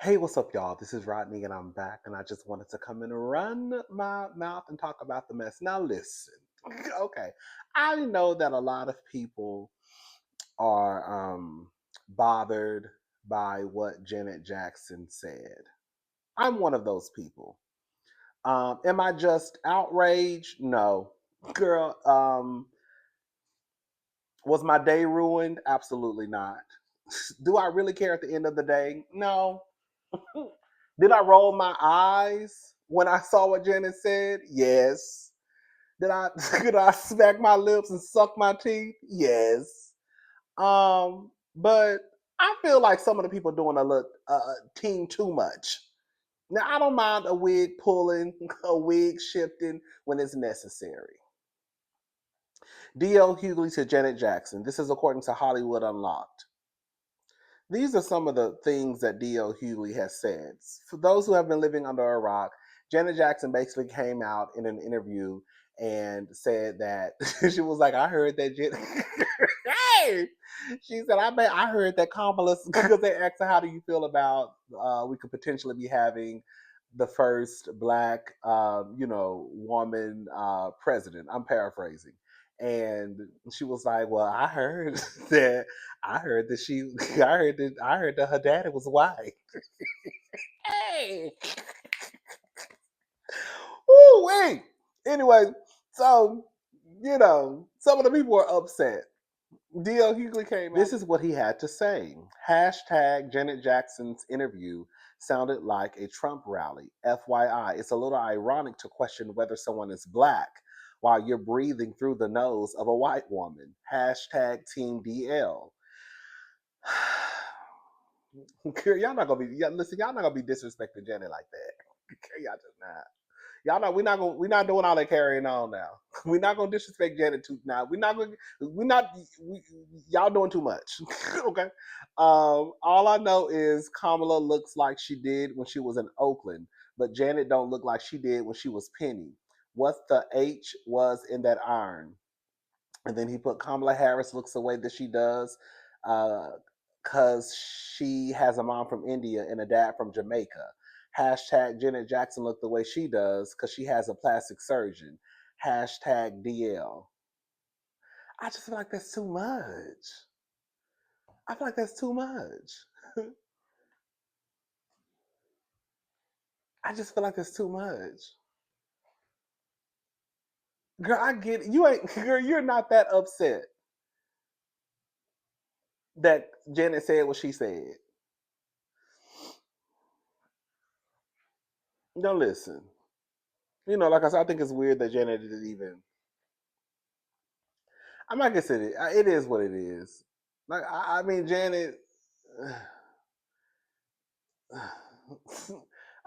Hey, what's up, y'all? This is Rodney, and I'm back, and I just wanted to come and run my mouth and talk about the mess. Now, listen, okay, I know that a lot of people are bothered by what Janet Jackson said. I'm one of those people. Am I just outraged? No. Girl, was my day ruined? Absolutely not. Do I really care at the end of the day? No. Did I roll my eyes when I saw what Janet said? Yes. Did I could I smack my lips and suck my teeth? Yes. But I feel like some of the people doing a little team too much. Now I don't mind a wig pulling, a wig shifting when it's necessary. D.L. Hughley to Janet Jackson. This is according to Hollywood Unlocked. These are some of the things that D.L. Hughley has said. For those who have been living under a rock, Janet Jackson basically came out in an interview and said that she was like, I heard that hey! She said, I heard that Kamala, because they asked her, how do you feel about we could potentially be having the first black, woman president. I'm paraphrasing. And she was like, "Well, I heard that I heard that she I heard that her daddy was white." Hey. Ooh, wait. Anyway, so some of the people were upset. D.L. Hughley came out. This is what he had to say. Hashtag Janet Jackson's interview sounded like a Trump rally. FYI, it's a little ironic to question whether someone is black while you're breathing through the nose of a white woman. Hashtag Team DL. Y'all not gonna be listen. Y'all not gonna be disrespecting Janet like that. Y'all just not. Y'all know we're not doing all that carrying on now. We're not gonna disrespect Janet too now. Y'all doing too much. Okay. All I know is Kamala looks like she did when she was in Oakland, but Janet don't look like she did when she was Penny. What the H was in that iron? And then he put Kamala Harris looks the way that she does, because she has a mom from India and a dad from Jamaica. Hashtag Janet Jackson look the way she does because she has a plastic surgeon. Hashtag DL. I just feel like that's too much. I feel like that's too much. I just feel like that's too much. Girl, I get it. You ain't girl, you're not that upset that Janet said what she said. No, listen. Like I said, I think it's weird that Janet didn't even. I'm not gonna say it. It is what it is. Like I mean, Janet.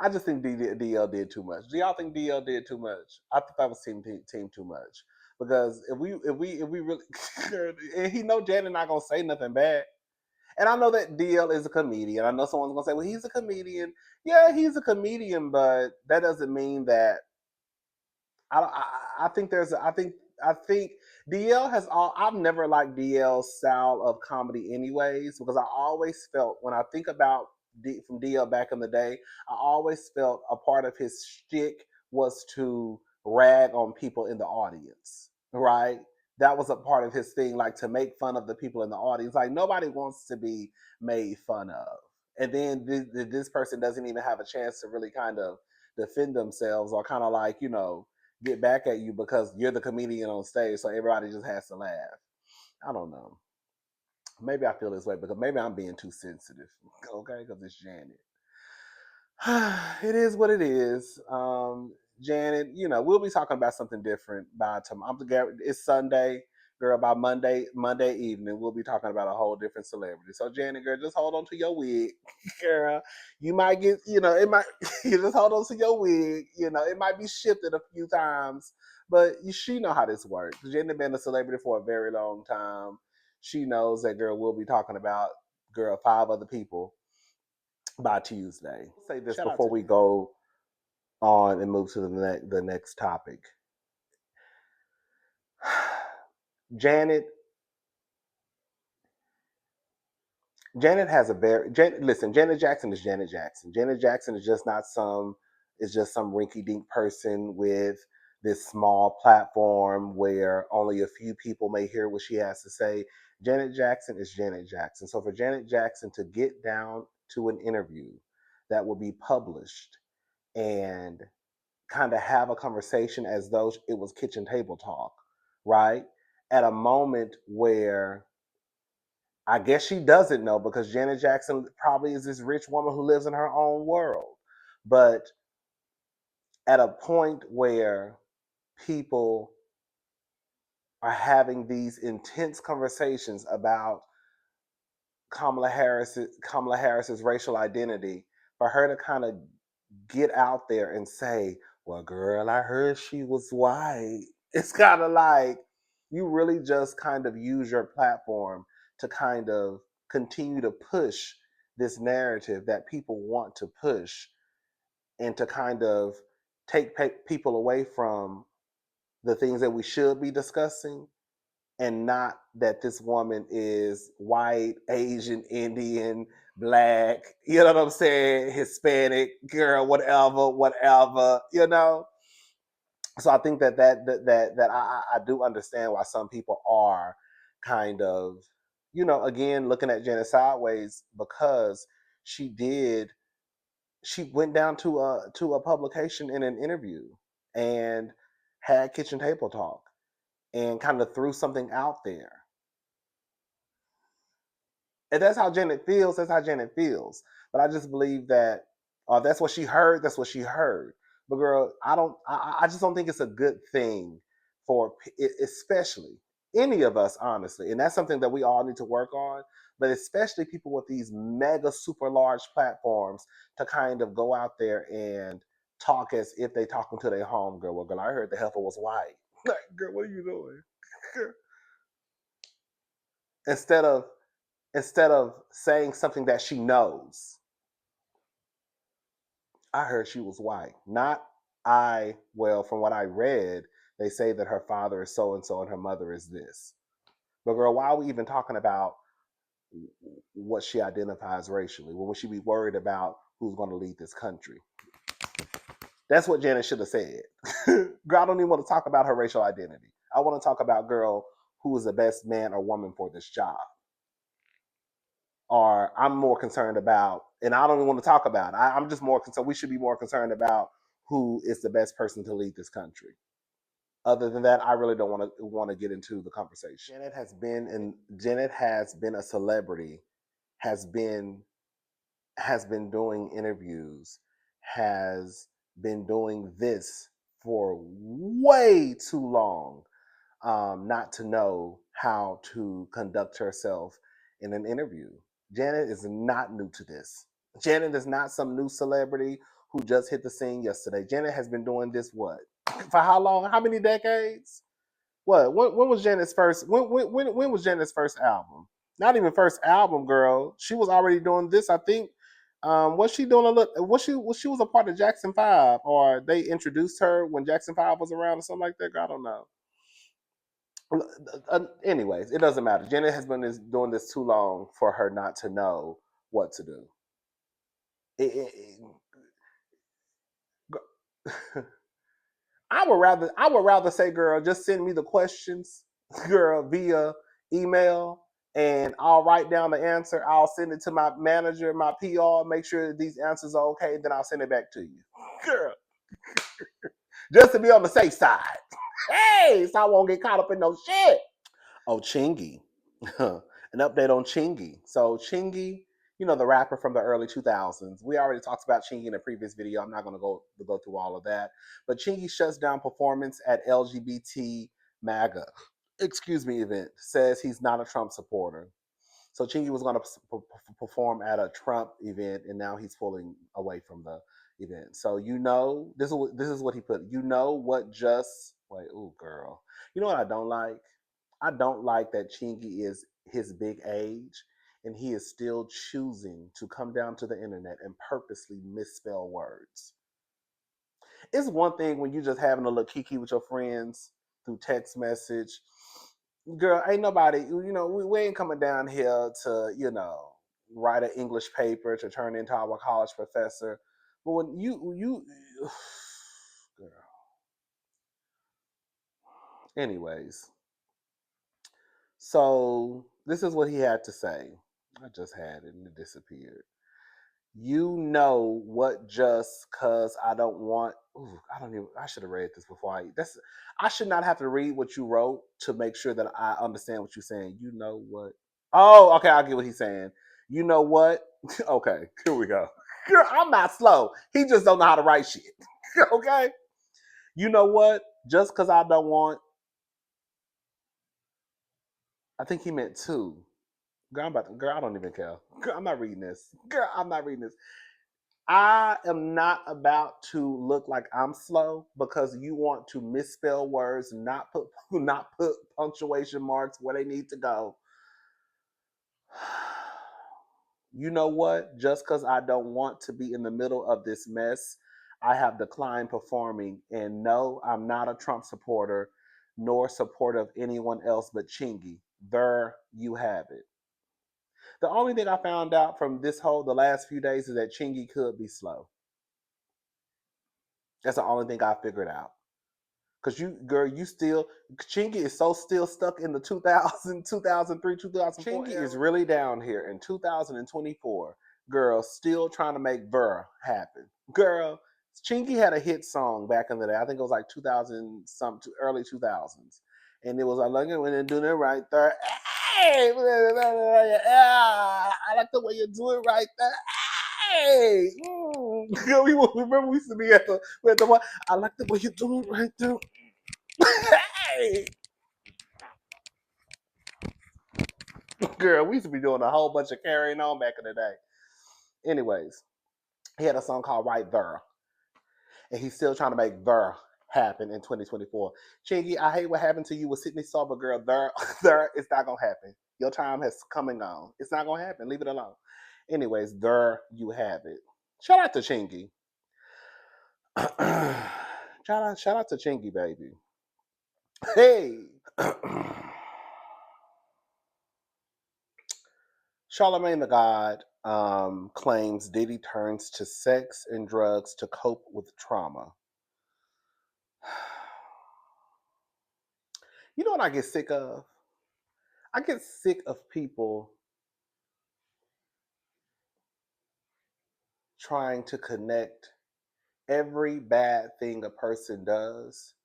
I just think DL did too much. Do y'all think DL did too much? I thought that was team too much because if we really, and he know Janet not gonna say nothing bad. And I know that DL is a comedian. I know someone's gonna say, "Well, he's a comedian." Yeah, he's a comedian, but that doesn't mean that I think I think DL has all. I've never liked DL's style of comedy, anyways, because I always felt when I think about from DL back in the day, I always felt a part of his shtick was to rag on people in the audience, right? That was a part of his thing, like to make fun of the people in the audience. Like nobody wants to be made fun of, and then this person doesn't even have a chance to really kind of defend themselves or kind of like get back at you because you're the comedian on stage, so everybody just has to laugh. I don't know. Maybe I feel this way because maybe I'm being too sensitive. Okay, because it's Janet. It is what it is. Janet, we'll be talking about something different by tomorrow. It's Sunday, girl. By Monday evening, we'll be talking about a whole different celebrity. So, Janet, girl, just hold on to your wig, girl. You might get, it might. You just hold on to your wig. It might be shifted a few times, but she know how this works. Janet been a celebrity for a very long time. She knows that, girl. We'll be talking about, girl, 5 other people by Tuesday. Say this before we go on and move to the next topic. Janet Janet has a listen. Janet Jackson is Janet Jackson. Janet Jackson is just not some is just some rinky dink person with this small platform where only a few people may hear what she has to say. Janet Jackson is Janet Jackson. So for Janet Jackson to get down to an interview that will be published and kind of have a conversation as though it was kitchen table talk, right? At a moment where I guess she doesn't know because Janet Jackson probably is this rich woman who lives in her own world. But at a point where people are having these intense conversations about Kamala Harris's racial identity, for her to kind of get out there and say, "Well, girl, I heard she was white." It's kind of like you really just kind of use your platform to kind of continue to push this narrative that people want to push and to kind of take people away from the things that we should be discussing, and not that this woman is white, Asian, Indian, black, you know what I'm saying, Hispanic, girl, whatever, whatever, you know. So I think that I do understand why some people are kind of, again looking at Janet sideways because she did she went down to a publication in an interview and had kitchen table talk and kind of threw something out there. And that's how Janet feels. That's how Janet feels. But I just believe that that's what she heard. That's what she heard. But girl, I don't. I just don't think it's a good thing for especially any of us, honestly. And that's something that we all need to work on. But especially people with these mega super large platforms to kind of go out there and talk as if they talking to their home girl. Well, girl, I heard the heifer was white. Like, girl, what are you doing? instead of instead of saying something that she knows. I heard she was white. Not well, from what I read, they say that her father is so and so and her mother is this. But girl, why are we even talking about what she identifies racially? When we should be worried about who's going to lead this country. That's what Janet should have said. Girl, I don't even want to talk about her racial identity. I want to talk about, girl, who is the best man or woman for this job. Or I'm more concerned about, and I don't even want to talk about it. I'm just more concerned. We should be more concerned about who is the best person to lead this country. Other than that, I really don't want to get into the conversation. Janet has been a celebrity, has been has been doing interviews, has been doing this for way too long, not to know how to conduct herself in an interview. Janet is not new to this. Janet is not some new celebrity who just hit the scene yesterday. Janet has been doing this what? For how long? How many decades? What? When was Janet's first? When was Janet's first album? Not even first album, girl. She was already doing this. I think. Was she doing a little? Was she was a part of Jackson Five, or they introduced her when Jackson Five was around, or something like that? Girl, I don't know. Anyways, it doesn't matter. Janet has been doing this too long for her not to know what to do. It, I would rather say, girl, just send me the questions, girl, via email, and I'll write down the answer. I'll send it to my manager, my PR, make sure these answers are okay. Then I'll send it back to you, girl, just to be on the safe side. Hey, so I won't get caught up in no shit. Oh, Chingy. An update on Chingy. So Chingy, the rapper from the early 2000s. We already talked about Chingy in a previous video. I'm not going to go through all of that. But Chingy shuts down performance at LGBT MAGA, event. Says he's not a Trump supporter. So Chingy was going to perform at a Trump event, and now he's pulling away from the event. So this is what he put. What just wait? Oh, girl. You know what I don't like? I don't like that Chingy is his big age and he is still choosing to come down to the internet and purposely misspell words. It's one thing when you're just having a little kiki with your friends through text message. Girl, ain't nobody, we ain't coming down here to, write an English paper to turn into our college professor. But when you girl. Anyways, so this is what he had to say. I just had it and it disappeared. You know what? Just cause I don't want. Ooh, I don't even. I should have read this before I. That's. I should not have to read what you wrote to make sure that I understand what you're saying. You know what? Oh, okay. I get what he's saying. You know what? Okay, here we go. Girl, I'm not slow. He just don't know how to write shit. Okay. You know what? Just cause I don't want. I think he meant two. Girl, girl, I don't even care. Girl, I'm not reading this. Girl, I'm not reading this. I am not about to look like I'm slow because you want to misspell words, not put not put punctuation marks where they need to go. You know what? Just because I don't want to be in the middle of this mess, I have declined performing. And no, I'm not a Trump supporter, nor supporter of anyone else but Chingy. There you have it. The only thing I found out from the last few days is that Chingy could be slow. That's the only thing I figured out. Cause you, girl, you still Chingy is so still stuck in the 2000, 2003, 2004. Chingy is really down here in 2024. Girl, still trying to make Burr happen. Girl, Chingy had a hit song back in the day. I think it was like 2000 something, early 2000s, and it was I like it when they're doing it right there. Hey, I like the way you do it right there. Hey, girl, we remember we used to be at the one. I like the way you do it right there. Hey, girl, we used to be doing a whole bunch of carrying on back in the day. Anyways, he had a song called Right There, and he's still trying to make There happen in 2024. Chingy, I hate what happened to you with Sydney Starr, girl, there, it's not gonna happen. Your time has come and gone. It's not gonna happen. Leave it alone. Anyways, there you have it. Shout out to Chingy. shout out to Chingy, baby. Hey. Charlamagne the God claims Diddy turns to sex and drugs to cope with trauma. You know what I get sick of? I get sick of people trying to connect every bad thing a person does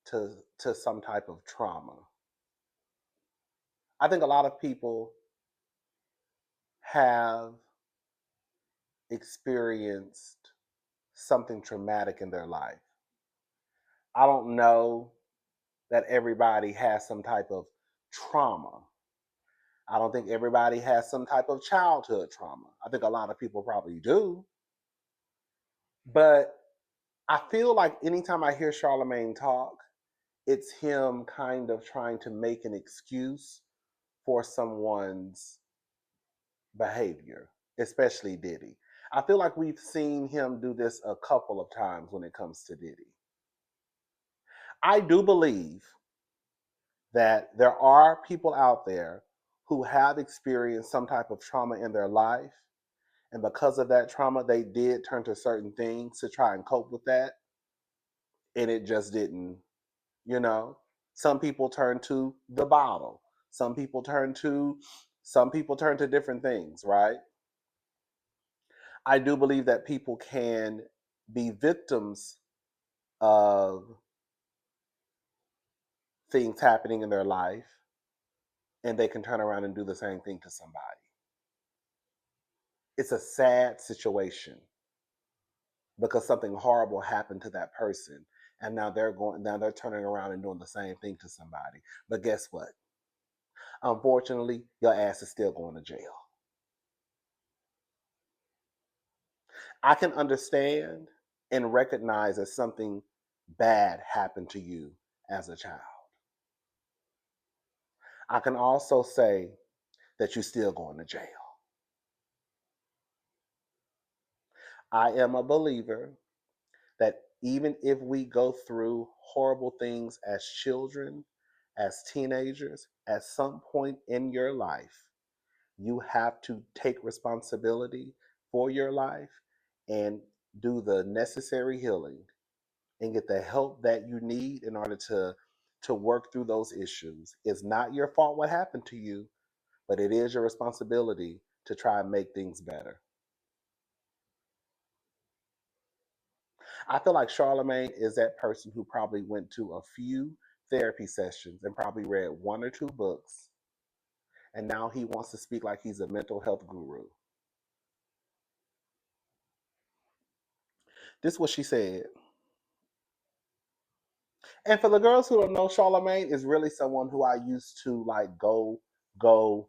to some type of trauma. I think a lot of people have experienced something traumatic in their life. I don't know that everybody has some type of trauma. I don't think everybody has some type of childhood trauma. I think a lot of people probably do. But I feel like anytime I hear Charlamagne talk, it's him kind of trying to make an excuse for someone's behavior, especially Diddy. I feel like we've seen him do this a couple of times when it comes to Diddy. I do believe that there are people out there who have experienced some type of trauma in their life. And because of that trauma, they did turn to certain things to try and cope with that. And it just didn't, you know. Some people turn to the bottle. Some people turn to different things, right? I do believe that people can be victims of things happening in their life and they can turn around and do the same thing to somebody. It's a sad situation because something horrible happened to that person and now they're turning around and doing the same thing to somebody. But guess what? Unfortunately, your ass is still going to jail. I can understand and recognize that something bad happened to you as a child. I can also say that you're still going to jail. I am a believer that even if we go through horrible things as children, as teenagers, at some point in your life, You have to take responsibility for your life and do the necessary healing and get the help that you need in order to work through those issues. It's not your fault what happened to you, but it is your responsibility to try and make things better. I feel like Charlamagne is that person who probably went to a few therapy sessions and probably read one or two books, and now he wants to speak like he's a mental health guru. This is what she said. And for the girls who don't know, Charlamagne is really someone who I used to like go up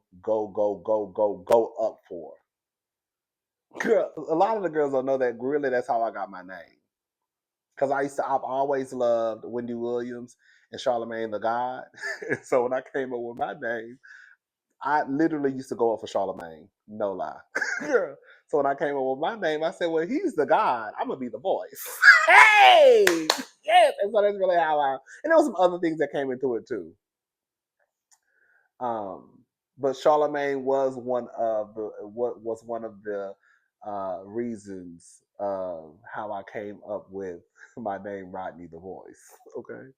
for. Girl, a lot of the girls don't know that really that's how I got my name. Because I've always loved Wendy Williams and Charlamagne the God. And so when I came up with my name, I literally used to go up for Charlamagne. No lie. Girl. So when I came up with my name, I said, well, he's the God. I'm going to be the voice. Hey! Yes! And so that's really how and there was some other things that came into it too. Um, but Charlamagne was one of the reasons of how I came up with my name, Rodney the Voice. Okay.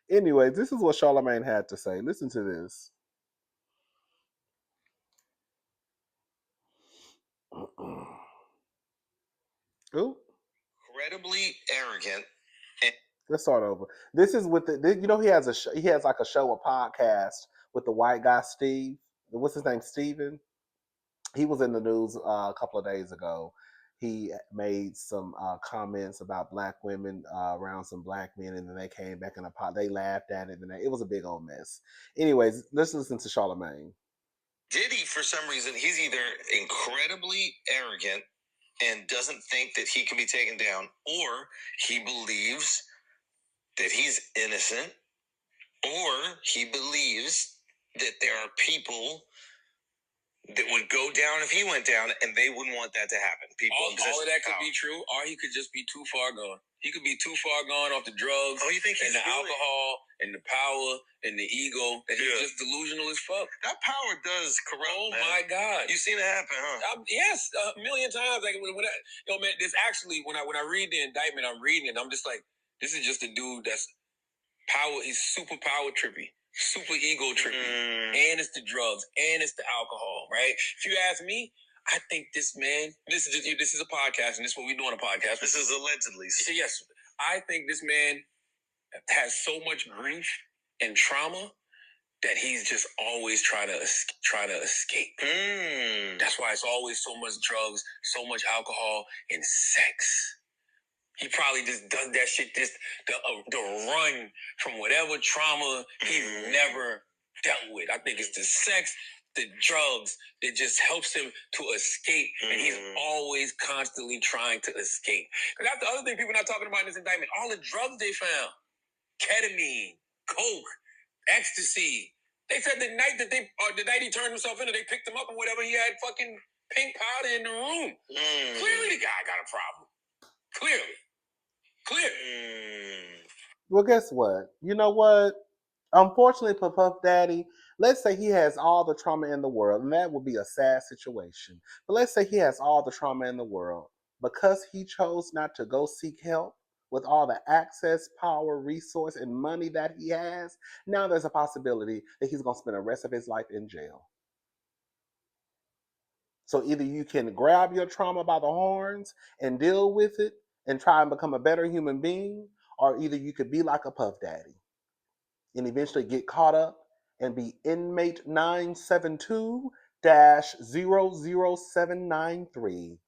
Anyway, this is what Charlamagne had to say. Listen to this. Ooh. Incredibly arrogant. Let's start over. This is with he has a show, he has like a show, a podcast with the white guy Steve. What's his name? Steven. He was in the news a couple of days ago. He made some comments about black women around some black men, and then they came back in a pot. They laughed at it, and it was a big old mess. Anyways, let's listen to Charlamagne. Diddy, for some reason, he's either incredibly arrogant and doesn't think that he can be taken down, or he believes that he's innocent, or he believes that there are people that would go down if he went down, and they wouldn't want that to happen. People, all of that could be true, or he could just be too far gone. He could be too far gone off the drugs, you think and the alcohol, and the power, and the ego. That he's just delusional as fuck. That power does corrupt. Oh man. My God, you seen it happen, huh? Yes, a million times. Like man, this actually when I read the indictment, I'm reading it. I'm just like, this is just a dude that's power. He's super power trippy. Super ego trippy, and it's the drugs, and it's the alcohol, right? If you ask me, I think this man, this is a podcast, and this is what we do on a podcast. This is allegedly. Yes, I think this man has so much grief and trauma that he's just always trying to escape. That's why it's always so much drugs, so much alcohol, and sex. He probably just does that shit just the run from whatever trauma he's never dealt with. I think it's the sex, the drugs that just helps him to escape, and he's always constantly trying to escape. Because that's the other thing people not talking about in this indictment. All the drugs they found, ketamine, coke, ecstasy. They said the night he turned himself in, they picked him up and whatever, he had fucking pink powder in the room. Clearly the guy got a problem. Clearly. Clear. Well, guess what? You know what? Unfortunately for Puff Daddy, let's say he has all the trauma in the world, and that would be a sad situation. But let's say he has all the trauma in the world. Because he chose not to go seek help with all the access, power, resource, and money that he has, now there's a possibility that he's going to spend the rest of his life in jail. So either you can grab your trauma by the horns and deal with it and try and become a better human being, or either you could be like a Puff Daddy and eventually get caught up and be inmate 972-00793.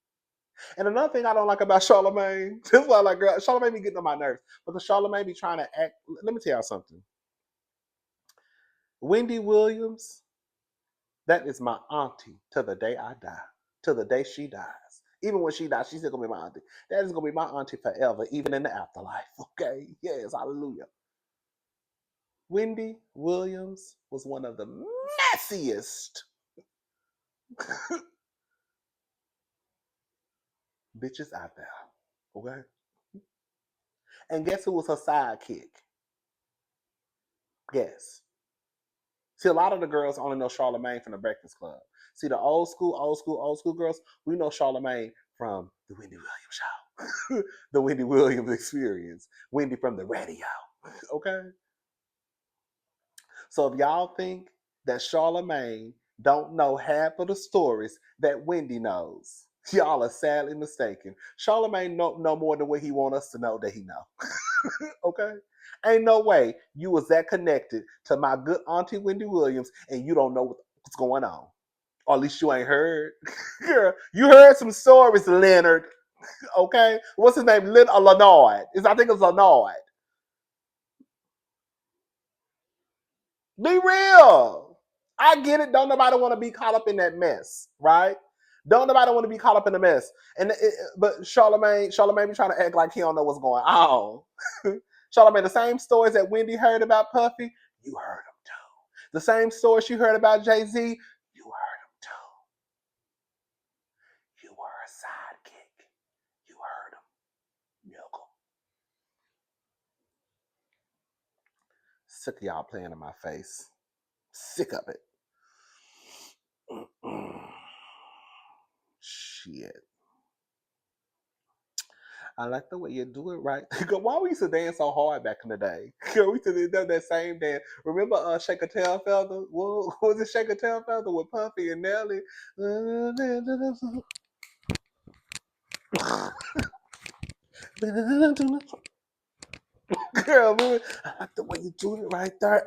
And another thing I don't like about Charlamagne, this is why I like Charlamagne be getting on my nerves, because Charlamagne be trying to act. Let me tell y'all something. Wendy Williams, that is my auntie till the day I die, till the day she dies. Even when she dies, she's still gonna be my auntie. That is gonna be my auntie forever, even in the afterlife. Okay, yes, hallelujah. Wendy Williams was one of the messiest bitches out there. Okay? And guess who was her sidekick? Guess. See, a lot of the girls only know Charlamagne from the Breakfast Club. See, the old school girls, we know Charlamagne from the Wendy Williams show, the Wendy Williams experience, Wendy from the radio. Okay? So if y'all think that Charlamagne don't know half of the stories that Wendy knows, y'all are sadly mistaken. Charlamagne know more than what he want us to know that he know. Okay? Ain't no way you was that connected to my good auntie Wendy Williams and you don't know what's going on. Or at least you ain't heard. Girl, you heard some stories, Leonard. Okay? What's his name? Leonard. I think it's Leonard. Be real. I get it. Don't nobody want to be caught up in that mess, right? Don't nobody want to be caught up in the mess. But Charlamagne be trying to act like he don't know what's going on. Charlamagne, the same stories that Wendy heard about Puffy, you heard them too. The same stories you heard about Jay-Z, you heard them too. You were a sidekick. You heard them. Milk. Sick of y'all playing in my face. Sick of it. Shit. I like the way you do it right. Why we used to dance so hard back in the day? We used to do that same dance. Remember Shake a Tail Feather? What was it, Shake a Tail Feather with Puffy and Nelly? Girl, man, I like the way you do it right there.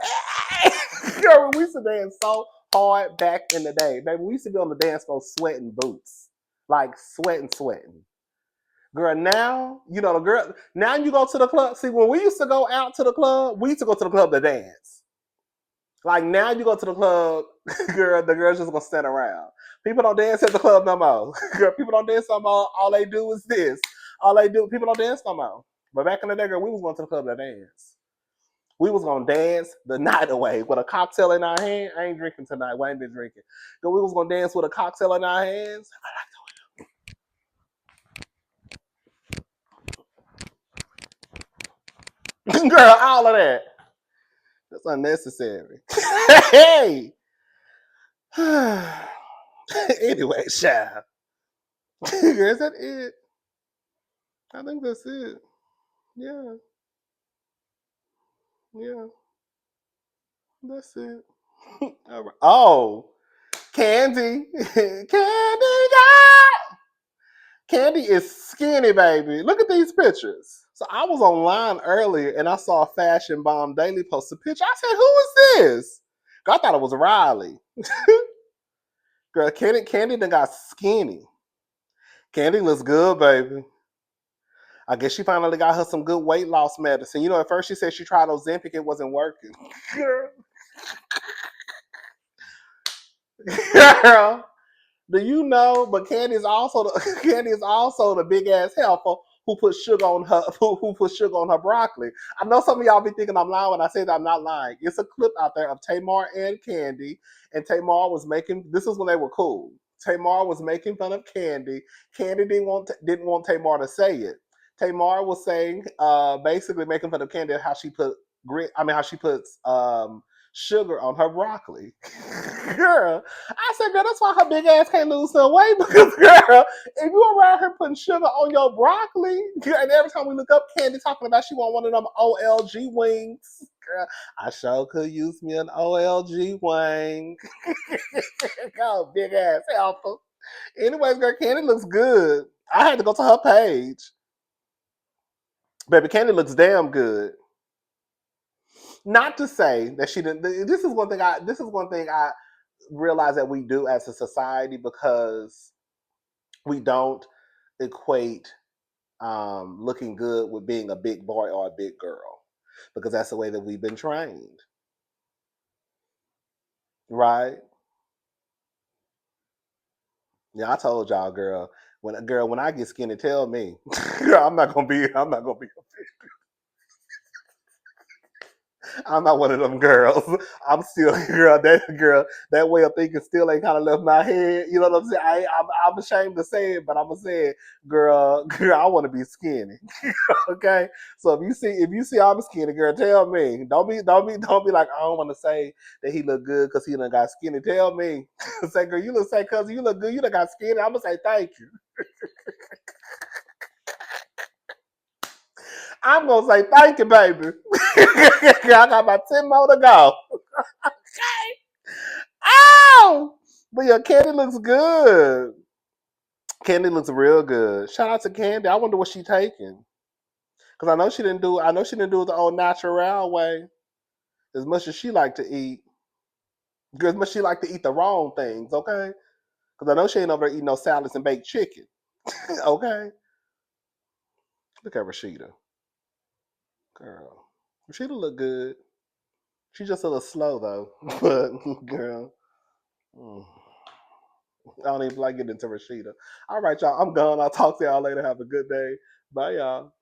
Girl, we used to dance so hard back in the day. Baby, we used to be on the dance floor sweating boots. Like sweating. Girl, now, the girl, now you go to the club. See, when we used to go out to the club, we used to go to the club to dance. Like now you go to the club, girl, the girls just gonna stand around. People don't dance at the club no more. Girl, people don't dance no more. All they do is this. People don't dance no more. But back in the day, girl, we was going to the club to dance. We was gonna dance the night away with a cocktail in our hand. I ain't drinking tonight. We ain't been drinking. Girl, we was gonna dance with a cocktail in our hands. Girl, all of that. That's unnecessary. Hey. Anyway, child. Is that it? I think that's it. Yeah. Yeah. That's it. All right. Oh, Kandi. Kandi, God. Kandi is skinny, baby. Look at these pictures. So I was online earlier and I saw Fashion Bomb Daily post a picture. I said, who is this? I thought it was Riley. Girl, Kandi done got skinny. Kandi looks good, baby. I guess she finally got her some good weight loss medicine. At first she said she tried Ozempic, it wasn't working. Girl, do you know? But Kandi is also the big ass helper who put sugar on her broccoli. I know some of y'all be thinking I'm lying when I say that I'm not lying. It's a clip out there of Tamar and Kandi, and Tamar was making. This is when they were cool. Tamar was making fun of Kandi. Kandi didn't want Tamar to say it. Tamar was saying, basically making fun of Kandi how she puts sugar on her broccoli. Girl, I said, girl, that's why her big ass can't lose some weight because, girl, if you around her putting sugar on your broccoli, girl, and every time we look up, Kandi talking about she want one of them OLG wings. Girl, I sure could use me an OLG wing. Go, big ass helper. Anyways, girl, Kandi looks good. I had to go to her page. Baby, Kandi looks damn good. Not to say that she didn't. This is one thing I realize that we do as a society because we don't equate looking good with being a big boy or a big girl because that's the way that we've been trained, right? Yeah, I told y'all, girl. When I get skinny, tell me, girl, I'm not gonna be. I'm not one of them girls. I'm still girl. That girl, that way of thinking still ain't kind of left my head. You know what I'm saying? I'm ashamed to say it, but I'm gonna say it, girl. I want to be skinny. Okay. So if you see I'm skinny, girl, tell me. Don't be like I don't want to say that he look good because he done got skinny. Tell me. Say, girl, you look say cousin, you look good. You done got skinny. I'm gonna say thank you. I'm gonna say thank you, baby. I got about 10 more to go. Oh, but yeah, Candy looks good. Candy looks real good. Shout out to Candy. I wonder what she taking. Cause I know she didn't do. I know she didn't do it the old natural way. As much as she like to eat, as much as she like to eat the wrong things. Okay. Cause I know she ain't over there eating no salads and baked chicken. Okay. Look at Rashida, girl. Rashida look good. She just a little slow though. But girl, mm, I don't even like getting into Rashida. All right, y'all. I'm gone. I'll talk to y'all later. Have a good day. Bye, y'all.